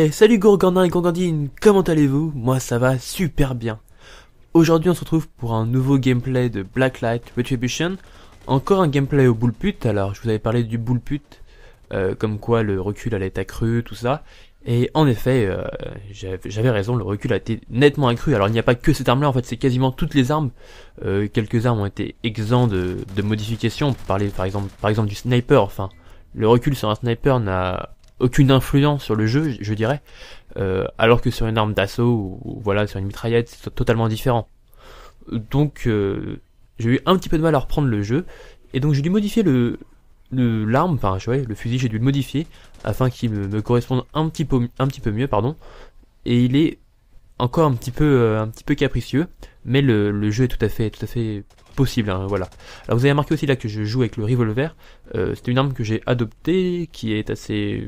Et salut Gourgandin et Gourgandine, comment allez-vous? Moi ça va super bien. Aujourd'hui on se retrouve pour un nouveau gameplay de Blacklight Retribution. Encore un gameplay au boule pute. Alors je vous avais parlé du boule pute, comme quoi le recul allait être accru, tout ça. Et en effet, j'avais raison, le recul a été nettement accru. Alors il n'y a pas que cette arme là, en fait c'est quasiment toutes les armes. Quelques armes ont été exemptes de modifications. On peut parler par exemple du sniper. Enfin, le recul sur un sniper n'a aucune influence sur le jeu, je dirais, alors que sur une arme d'assaut ou voilà sur une mitraillette c'est totalement différent. Donc j'ai eu un petit peu de mal à reprendre le jeu et donc j'ai dû modifier l'arme, enfin le fusil, j'ai dû le modifier afin qu'il me corresponde un petit peu mieux, pardon. Et il est encore un petit peu capricieux, mais le jeu est tout à fait possible, hein, voilà. Alors vous avez remarqué aussi là que je joue avec le revolver. C'était une arme que j'ai adoptée, qui est assez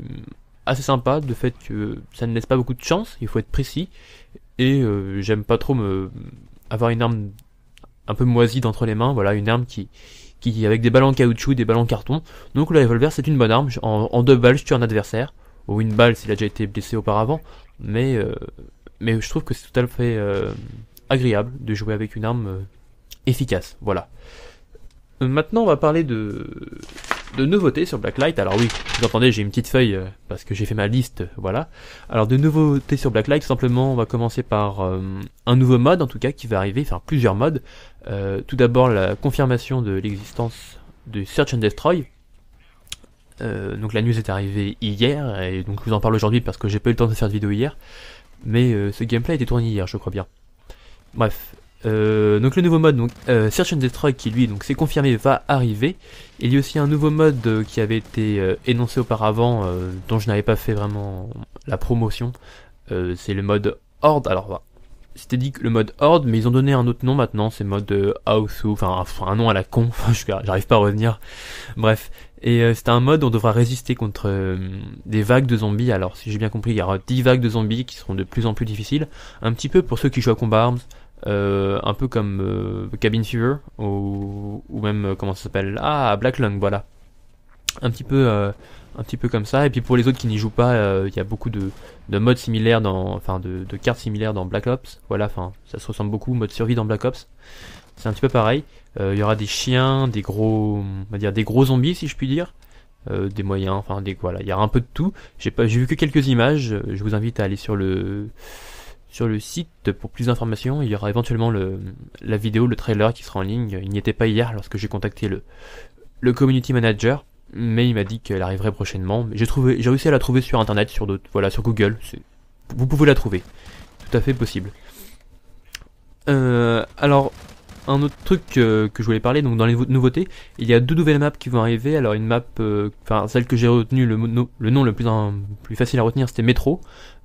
sympa, de fait que ça ne laisse pas beaucoup de chance, il faut être précis, et j'aime pas trop avoir une arme un peu moisie d'entre les mains, voilà, une arme qui avec des balles en caoutchouc, des balles en carton. Donc le revolver c'est une bonne arme, en 2 balles je tue un adversaire, ou une balle s'il a déjà été blessé auparavant, mais je trouve que c'est tout à fait agréable de jouer avec une arme efficace, voilà. Maintenant on va parler de nouveautés sur Blacklight. Alors oui, vous entendez, j'ai une petite feuille parce que j'ai fait ma liste, voilà. Alors de nouveautés sur Blacklight, tout simplement on va commencer par un nouveau mode en tout cas qui va arriver, enfin plusieurs modes. Tout d'abord la confirmation de l'existence de Search and Destroy. Donc la news est arrivée hier et donc je vous en parle aujourd'hui parce que j'ai pas eu le temps de faire de vidéo hier. Mais ce gameplay a été tourné hier, je crois bien. Bref. Donc le nouveau mode, donc Search and Destroy, qui lui donc c'est confirmé, va arriver. Il y a aussi un nouveau mode qui avait été énoncé auparavant, dont je n'avais pas fait vraiment la promotion. C'est le mode Horde. Alors c'était dit que le mode Horde, mais ils ont donné un autre nom maintenant. C'est mode House, enfin un nom à la con. J'arrive pas à revenir. Bref. Et c'est un mode où on devra résister contre des vagues de zombies. Alors si j'ai bien compris, il y aura 10 vagues de zombies qui seront de plus en plus difficiles. Un petit peu pour ceux qui jouent à Combat Arms. Un peu comme Cabin Fever ou même comment ça s'appelle, Black Lung, voilà, un petit peu comme ça. Et puis pour les autres qui n'y jouent pas, il y a beaucoup de modes similaires de cartes similaires dans Black Ops, voilà, enfin ça se ressemble beaucoup, mode survie dans Black Ops, c'est un petit peu pareil. Il y aura des chiens, des gros zombies si je puis dire, des moyens, enfin voilà, il y aura un peu de tout. J'ai vu que quelques images, je vous invite à aller sur le site pour plus d'informations. Il y aura éventuellement la vidéo, le trailer qui sera en ligne. Il n'y était pas hier lorsque j'ai contacté le community manager, mais il m'a dit qu'elle arriverait prochainement. J'ai réussi à la trouver sur internet, sur Google. Vous pouvez la trouver, tout à fait possible. Alors un autre truc que je voulais parler, donc dans les nouveautés, il y a 2 nouvelles maps qui vont arriver. Alors une map, celle que j'ai retenue, le nom le plus facile à retenir, c'était Métro.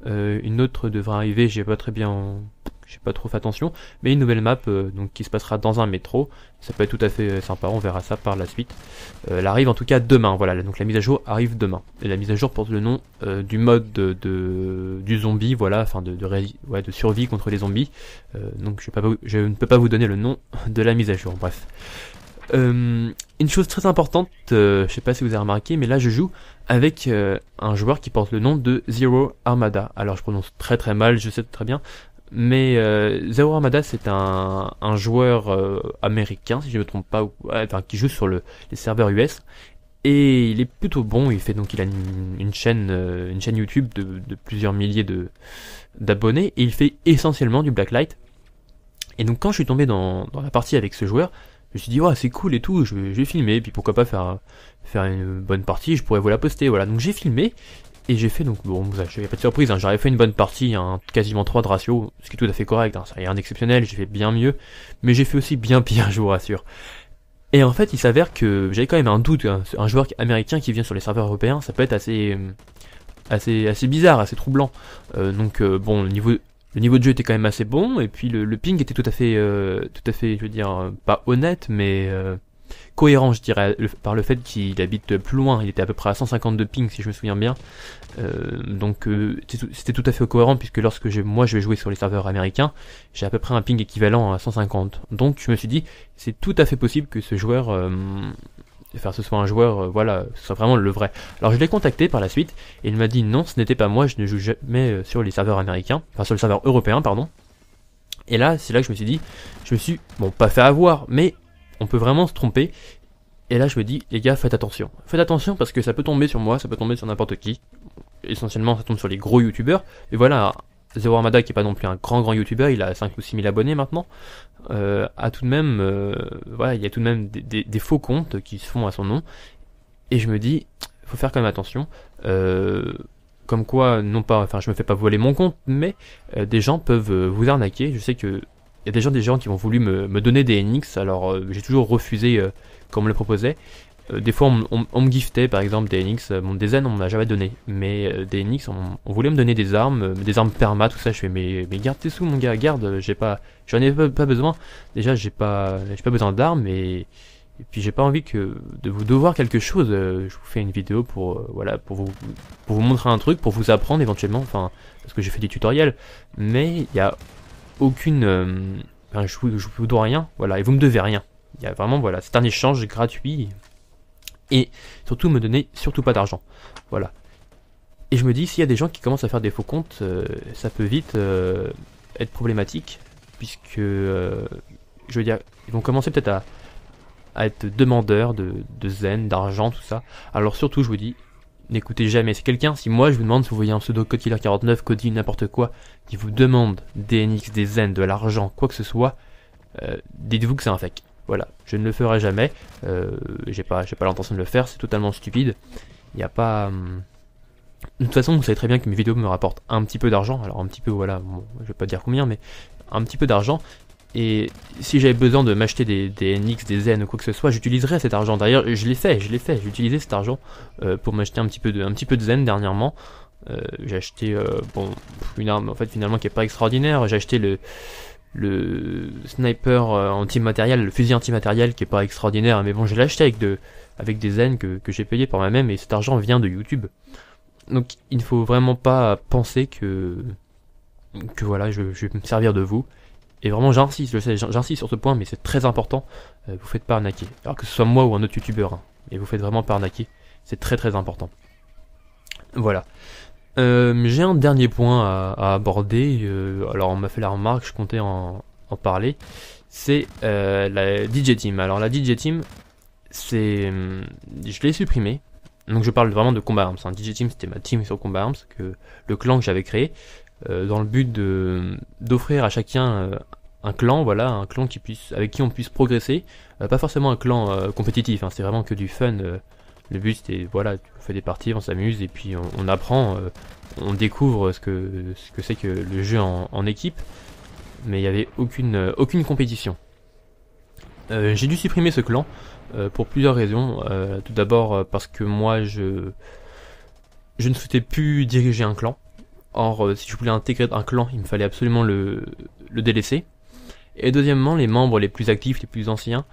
Une autre devrait arriver, j'ai pas trop fait attention, mais une nouvelle map donc qui se passera dans un métro. Ça peut être tout à fait sympa, on verra ça par la suite. Elle arrive en tout cas demain, voilà, donc la mise à jour arrive demain. Et la mise à jour porte le nom du mode du zombie, voilà, enfin de survie contre les zombies. Donc je ne peux pas vous donner le nom de la mise à jour, bref. Une chose très importante, je sais pas si vous avez remarqué, mais là je joue avec un joueur qui porte le nom de Zero Armada. Alors je prononce très très mal, je sais très bien, mais Zero Armada c'est un joueur américain, si je ne me trompe pas, qui joue sur les serveurs US, et il est plutôt bon. Il a une chaîne YouTube de plusieurs milliers d'abonnés, et il fait essentiellement du Blacklight. Et donc quand je suis tombé dans la partie avec ce joueur, je me suis dit c'est cool et tout, je vais filmer, et puis pourquoi pas faire une bonne partie, je pourrais vous la poster, voilà. Donc j'ai filmé et j'ai fait, donc bon, il n'y a pas de surprise, hein, j'aurais fait une bonne partie, quasiment 3 de ratio, ce qui est tout à fait correct, ça n'a rien d'exceptionnel, j'ai fait bien mieux, mais j'ai fait aussi bien pire, je vous rassure. Et en fait il s'avère que j'avais quand même un doute, un joueur américain qui vient sur les serveurs européens, ça peut être assez bizarre, assez troublant. Bon, le niveau de jeu était quand même assez bon, et puis le ping était tout à fait, je veux dire, pas honnête, mais cohérent, je dirais, par le fait qu'il habite plus loin. Il était à peu près à 150 de ping, si je me souviens bien. C'était tout à fait cohérent, puisque lorsque je vais jouer sur les serveurs américains, j'ai à peu près un ping équivalent à 150. Donc je me suis dit, c'est tout à fait possible que ce joueur faire ce soit un joueur, voilà, ce soit vraiment le vrai. Alors je l'ai contacté par la suite, et il m'a dit non, ce n'était pas moi, je ne joue jamais sur les serveurs américains, enfin sur le serveur européen, pardon. Et là, c'est là que je me suis dit, bon, pas fait avoir, mais on peut vraiment se tromper. Et là, je me dis, les gars, faites attention. Faites attention parce que ça peut tomber sur moi, ça peut tomber sur n'importe qui. Essentiellement, ça tombe sur les gros youtubeurs. Et voilà, Zero Armada, qui est pas non plus un grand youtubeur, il a 5 ou 6 000 abonnés maintenant, a tout de même, voilà, il y a tout de même des faux comptes qui se font à son nom. Et je me dis, faut faire quand même attention. Comme quoi, non pas, enfin, je me fais pas voler mon compte, mais des gens peuvent vous arnaquer. Je sais que il y a déjà des gens qui ont voulu me donner des NX, alors j'ai toujours refusé quand on me le proposait. Des fois on me giftait par exemple des NX, bon, des zen on m'en a jamais donné, mais des NX on voulait me donner des armes perma, tout ça. Je fais mais garde tes sous mon gars, garde, j'en ai pas besoin. Déjà j'ai pas besoin d'armes, et puis j'ai pas envie de vous devoir quelque chose. Je vous fais une vidéo pour voilà, pour vous montrer un truc, pour vous apprendre éventuellement, enfin parce que j'ai fait des tutoriels, mais il y a aucune enfin, je vous dois rien, voilà, et vous me devez rien. Il y a vraiment, voilà, c'est un échange gratuit, et surtout me donnez surtout pas d'argent, voilà. Et je me dis, s'il y a des gens qui commencent à faire des faux comptes, ça peut vite être problématique, puisque je veux dire, ils vont commencer peut-être à être demandeurs de zen, d'argent, tout ça. Alors surtout, je vous dis, n'écoutez jamais. C'est quelqu'un, si moi je vous demande, si vous voyez un pseudo CodeKiller49, Cody, n'importe quoi, qui vous demande des NX, des zen, de l'argent, quoi que ce soit, dites-vous que c'est un fake. Voilà, je ne le ferai jamais. J'ai pas l'intention de le faire, c'est totalement stupide. Il n'y a pas. De toute façon, vous savez très bien que mes vidéos me rapportent un petit peu d'argent. Alors un petit peu, voilà, bon, je vais pas dire combien, mais un petit peu d'argent. Et si j'avais besoin de m'acheter des NX, des zen ou quoi que ce soit, j'utiliserais cet argent. D'ailleurs, je l'ai fait, j'ai utilisé cet argent pour m'acheter un petit peu de zen dernièrement. J'ai acheté bon, une arme en fait finalement qui est pas extraordinaire. J'ai acheté le sniper anti-matériel, le fusil anti-matériel qui est pas extraordinaire, mais bon, je l'ai acheté avec des zen que j'ai payé par moi-même, et cet argent vient de YouTube. Donc il ne faut vraiment pas penser que voilà, je vais me servir de vous. Et vraiment, j'insiste, je sais, j'insiste sur ce point, mais c'est très important. Vous faites pas arnaquer. Alors que ce soit moi ou un autre youtubeur, hein, et vous faites vraiment pas arnaquer. C'est très important. Voilà. J'ai un dernier point à aborder. Alors, on m'a fait la remarque, je comptais en parler. C'est la DJ Team. Alors, la DJ Team, c'est, je l'ai supprimée. Donc, je parle vraiment de Combat Arms. Hein. DJ Team, c'était ma team sur Combat Arms, le clan que j'avais créé. Dans le but d'offrir à chacun un clan, voilà, un clan avec qui on puisse progresser, pas forcément un clan compétitif, hein, c'est vraiment que du fun. Le but c'était, voilà, on fait des parties, on s'amuse, et puis on apprend, on découvre ce que c'est que le jeu en équipe, mais il n'y avait aucune compétition. J'ai dû supprimer ce clan pour plusieurs raisons. Tout d'abord parce que moi je ne souhaitais plus diriger un clan. Or, si je voulais intégrer un clan, il me fallait absolument le délaisser. Et deuxièmement, les membres les plus actifs, les plus anciens,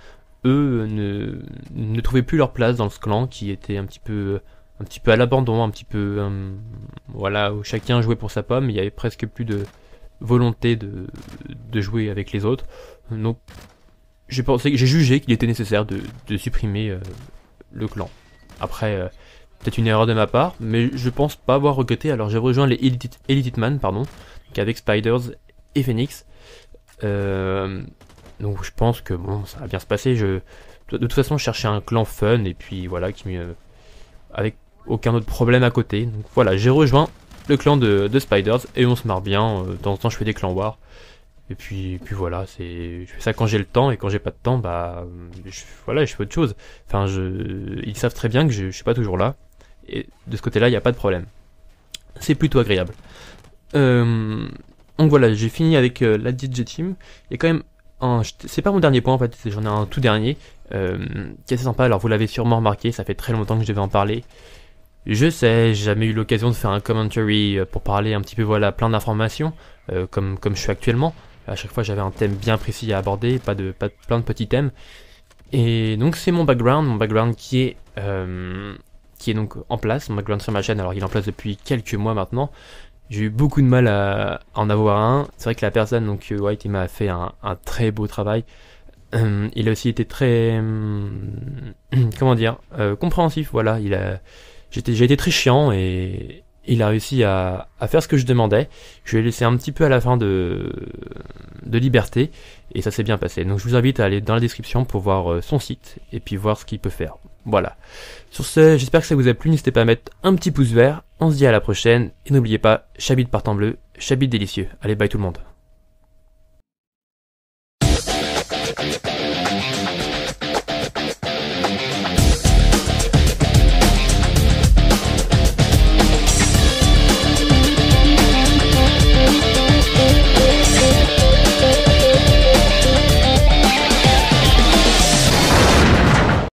eux, ne trouvaient plus leur place dans ce clan, qui était un petit peu à l'abandon, un petit peu, voilà, où chacun jouait pour sa pomme, il y avait presque plus de volonté de jouer avec les autres. Donc, j'ai jugé qu'il était nécessaire de supprimer le clan. Après, peut-être une erreur de ma part, mais je pense pas avoir regretté. Alors j'ai rejoint les Elite Hitman, pardon, donc avec Spiders et Phoenix. Donc je pense que bon, ça va bien se passer. De toute façon, je cherchais un clan fun, et puis voilà, avec aucun autre problème à côté. Donc voilà, j'ai rejoint le clan de Spiders, et on se marre bien. De temps en temps, je fais des clans war. Et puis voilà, je fais ça quand j'ai le temps, et quand j'ai pas de temps, bah voilà, je fais autre chose. Enfin, ils savent très bien que je suis pas toujours là. Et de ce côté-là, il n'y a pas de problème. C'est plutôt agréable. Donc voilà, j'ai fini avec la DJ Team. Il y a quand même c'est pas mon dernier point en fait, j'en ai un tout dernier qui est assez sympa. Alors vous l'avez sûrement remarqué, ça fait très longtemps que je devais en parler. Je sais, j'ai jamais eu l'occasion de faire un commentary pour parler un petit peu, voilà, plein d'informations comme je suis actuellement. À chaque fois, j'avais un thème bien précis à aborder, pas plein de petits thèmes. Et donc c'est mon background qui est donc en place, mon background sur ma chaîne. Alors il est en place depuis quelques mois maintenant. J'ai eu beaucoup de mal à en avoir un. C'est vrai que la personne, donc White, il m'a fait un très beau travail. Il a aussi été très, comment dire, compréhensif. Voilà, j'ai été très chiant et il a réussi à faire ce que je demandais. Je lui ai laissé un petit peu à la fin de liberté et ça s'est bien passé. Donc je vous invite à aller dans la description pour voir son site et puis voir ce qu'il peut faire. Voilà. Sur ce, j'espère que ça vous a plu. N'hésitez pas à mettre un petit pouce vert. On se dit à la prochaine et n'oubliez pas, Chabit par temps bleu, Chabit délicieux. Allez, bye tout le monde.